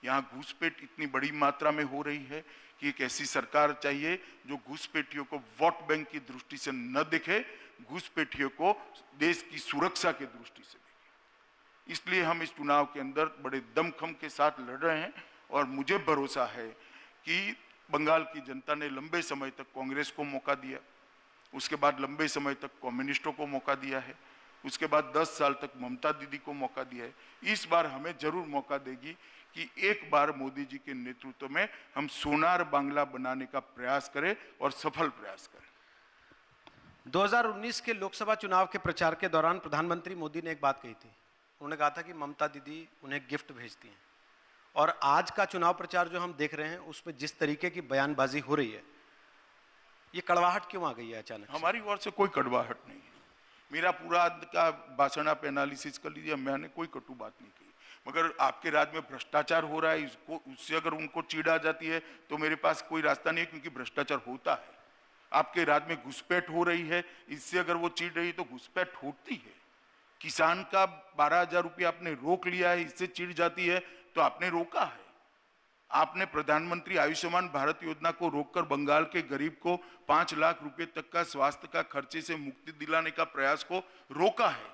यहाँ घूसपेट इतनी बड़ी मात्रा में हो रही है कि एक ऐसी सरकार चाहिए जो घूसपेटियों को वोट बैंक की दृष्टि से न देखे, घूसपेटियों को देश की सुरक्षा की दृष्टि से देखे। इसलिए हम इस चुनाव के अंदर बड़े दमखम के साथ लड़ रहे हैं और मुझे भरोसा है कि बंगाल की जनता ने लंबे समय तक कांग्रेस को मौका दिया, उसके बाद लंबे समय तक कम्युनिस्टों को मौका दिया है, उसके बाद 10 साल तक ममता दीदी को मौका दिया है। इस बार हमें जरूर मौका देगी कि एक बार मोदी जी के नेतृत्व में हम सोनार बांग्ला बनाने का प्रयास करें और सफल प्रयास करें। 2019 के लोकसभा चुनाव के प्रचार के दौरान प्रधानमंत्री मोदी ने एक बात कही थी। उन्होंने कहा था कि ममता दीदी उन्हें गिफ्ट भेजती हैं, और आज का चुनाव प्रचार जो हम देख रहे हैं उसमें जिस तरीके की बयानबाजी हो रही है, ये कड़वाहट क्यों आ गई है अचानक? हमारी ओर से कोई कड़वाहट नहीं है। मेरा पूरा का भाषण आप एनालिसिस कर लीजिए, मैंने कोई कटु बात नहीं की। मगर आपके राज्य में भ्रष्टाचार हो रहा है, इसको उससे अगर उनको चिढ़ आ जाती है तो मेरे पास कोई रास्ता नहीं है, क्योंकि भ्रष्टाचार होता है। आपके राज्य में घुसपैठ हो रही है, इससे अगर वो चिढ़ रही है तो घुसपैठ होती है। किसान का 12,000 रुपये आपने रोक लिया है, इससे चिढ़ जाती है तो आपने रोका है। आपने प्रधानमंत्री आयुष्मान भारत योजना को रोककर बंगाल के गरीब को 5 लाख रुपए तक का स्वास्थ्य का खर्चे से मुक्ति दिलाने का प्रयास को रोका है।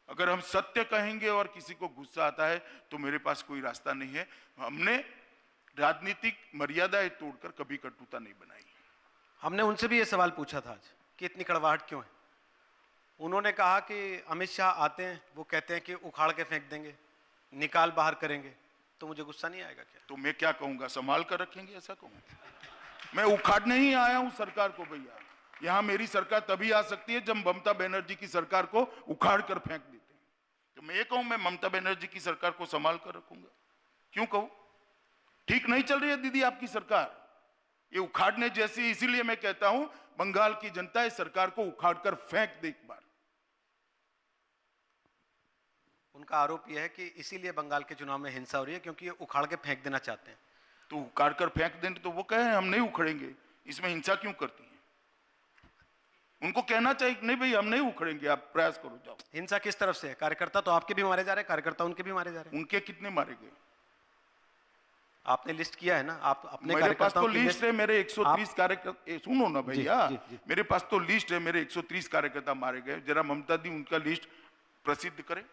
अगर हम सत्य कहेंगे और किसी को गुस्सा आता है तो मेरे पास कोई रास्ता नहीं है। हमने राजनीतिक मर्यादाएं तोड़कर कभी कटुता नहीं बनाई। हमने उनसे भी ये सवाल पूछा था आज कि इतनी कड़वाहट क्यों है। उन्होंने कहा कि अमित शाह आते हैं, वो कहते हैं कि उखाड़ के फेंक देंगे, निकाल बाहर करेंगे, तो मुझे गुस्सा नहीं आएगा क्या? तो मैं क्या कहूंगा, संभाल कर रखेंगे ऐसा कहूंगा? मैं उखाड़ने ही आया हूं सरकार को भैया। यहां मेरी सरकार तभी आ सकती है जब ममता बनर्जी की सरकार को उखाड़ कर फेंक देते हैं। तो मैं ये कहूं, मैं ममता बनर्जी की सरकार को संभाल कर रखूंगा। क्यों कहूं? ठीक नहीं चल रही है दीदी आपकी सरकार, ये उखाड़ने जैसी। इसीलिए मैं कहता हूं बंगाल की जनता इस सरकार को उखाड़ कर फेंक दे एक बार। उनका आरोप यह है कि इसीलिए बंगाल के चुनाव में हिंसा हो रही है, क्योंकि ये उखाड़ के फेंक देना चाहते हैं। तो उखाड़ कर फेंक दें तो वो कहे हम नहीं उखड़ेंगे, इसमें हिंसा क्यों करती है? उनको कहना चाहिए नहीं भाई हम नहीं उखड़ेंगे, आप प्रयास करो जाओ। हिंसा किस तरफ से है? कार्यकर्ता तो आपके भी मारे जा रहे हैं, कार्यकर्ता उनके भी मारे जा रहे हैं। उनके कितने मारे गए आपने लिस्ट किया है ना? आप अपने मेरे पास तो लिस्ट है, मेरे 130 कार्यकर्ता। सुनो ना भैया, मेरे पास तो लिस्ट है, मेरे 130 कार्यकर्ता मारे गए। जरा ममता दी उनका लिस्ट प्रसिद्ध करें।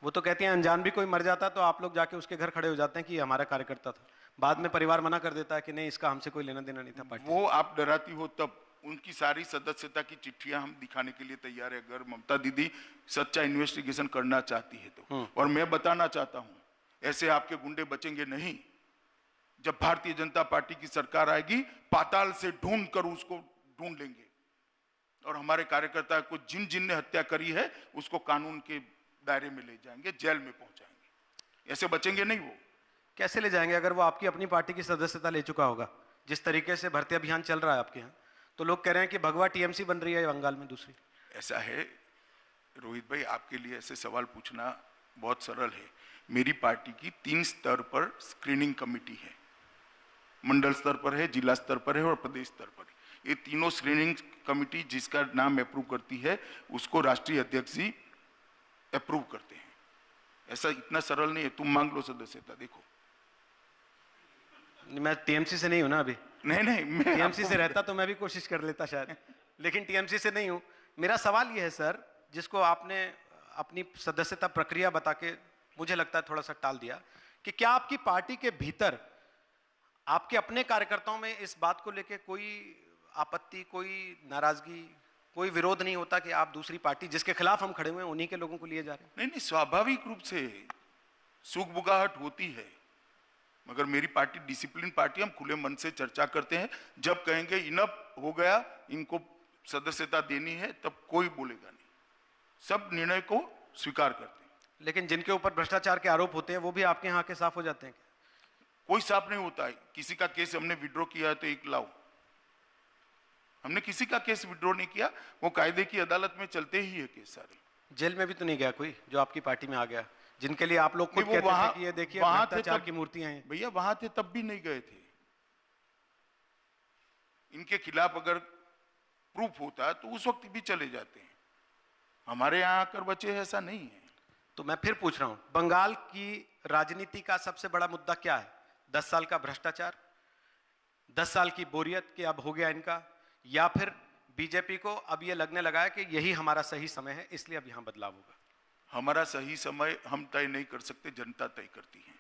वो तो कहती हैं अनजान भी कोई मर जाता तो आप लोग जाके उसके घर खड़े हो जाते हैं कि हमारा कार्यकर्ता था। बाद में परिवार मना कर देता है कि नहीं, इसका हमसे कोई लेना देना नहीं था पार्टी। वो आप डराती हो तब। उनकी सारी सदस्यता की चिट्ठियां हम दिखाने के लिए तैयार है, अगर ममता दीदी सच्चा इन्वेस्टिगेशन करना चाहती है तो। और मैं बताना चाहता हूं, ऐसे आपके गुंडे बचेंगे नहीं। जब भारतीय जनता पार्टी की सरकार आएगी, पाताल से ढूंढ कर उसको ढूंढ लेंगे, और हमारे कार्यकर्ता को जिन जिन ने हत्या करी है उसको कानून के दायरे में ले जाएंगे, जेल में पहुंचाएंगे। ऐसे बचेंगे नहीं। वो कैसे ले जाएंगे अगर वो आपकी अपनी पार्टी की सदस्यता ले चुका होगा? जिस तरीके से भर्ती अभियान चल रहा है आपके यहाँ, तो लोग कह रहे हैं कि भगवा टीएमसी बन रही है बंगाल में दूसरी। ऐसा है रोहित भाई, आपके लिए ऐसे सवाल पूछना बहुत सरल है। मेरी पार्टी की 3 स्तर पर स्क्रीनिंग कमेटी है, मंडल स्तर पर है, जिला स्तर पर है और प्रदेश स्तर पर है। ये तीनों स्क्रीनिंग कमेटी जिसका नाम अप्रूव करती है उसको राष्ट्रीय अध्यक्ष जी अप्रूव करते हैं। ऐसा इतना सरल नहीं है। तुम मांग लो सदस्यता, देखो। मैं टीएमसी से नहीं हूं ना अभी। नहीं मैं टीएमसी से रहता तो मैं भी कोशिश कर लेता शायद, लेकिन टीएमसी से नहीं हूं। मेरा सवाल यह है सर, जिसको आपने अपनी सदस्यता प्रक्रिया बता के मुझे लगता है थोड़ा सा टाल दिया, कि क्या आपकी पार्टी के भीतर आपके अपने कार्यकर्ताओं में इस बात को लेकर कोई आपत्ति, कोई नाराजगी, कोई विरोध नहीं होता कि आप दूसरी पार्टी जिसके खिलाफ हम खड़े हुए हैं उन्हीं के लोगों को लिए जा रहे हैं? नहीं, स्वाभाविक रूप से सुगबुगाहट होती है, मगर मेरी पार्टी डिसिप्लिन पार्टी, हम खुले मन से चर्चा करते हैं। जब कहेंगे इनफ हो गया, इनको सदस्यता देनी है, तब कोई बोलेगा नहीं, सब निर्णय को स्वीकार करते हैं। लेकिन जिनके ऊपर भ्रष्टाचार के आरोप होते हैं वो भी आपके यहाँ के साफ हो जाते हैं क्या? कोई साफ नहीं होता है। किसी का केस हमने विड्रॉ किया है तो एक लाओ, हमने किसी का केस विड्रॉ नहीं किया, वो कायदे की अदालत में चलते ही है केस सारे। जेल में भी तो नहीं गया कोई जो आपकी पार्टी में आ गया, जिनके लिए आप लोग खुद कहते थे कि ये देखिए भ्रष्टाचार की मूर्तियां हैं? भैया वहां थे तब भी नहीं गए थे। इनके खिलाफ अगर प्रूफ होता तो उस वक्त भी चले जाते हैं। हमारे यहाँ आकर बचे, ऐसा नहीं है। तो मैं फिर पूछ रहा हूं, बंगाल की राजनीति का सबसे बड़ा मुद्दा क्या है? 10 साल का भ्रष्टाचार, 10 साल की बोरियत कि अब हो गया इनका, या फिर बीजेपी को अब ये लगने लगा है कि यही हमारा सही समय है, इसलिए अब यहां बदलाव होगा? हमारा सही समय हम तय नहीं कर सकते, जनता तय करती है।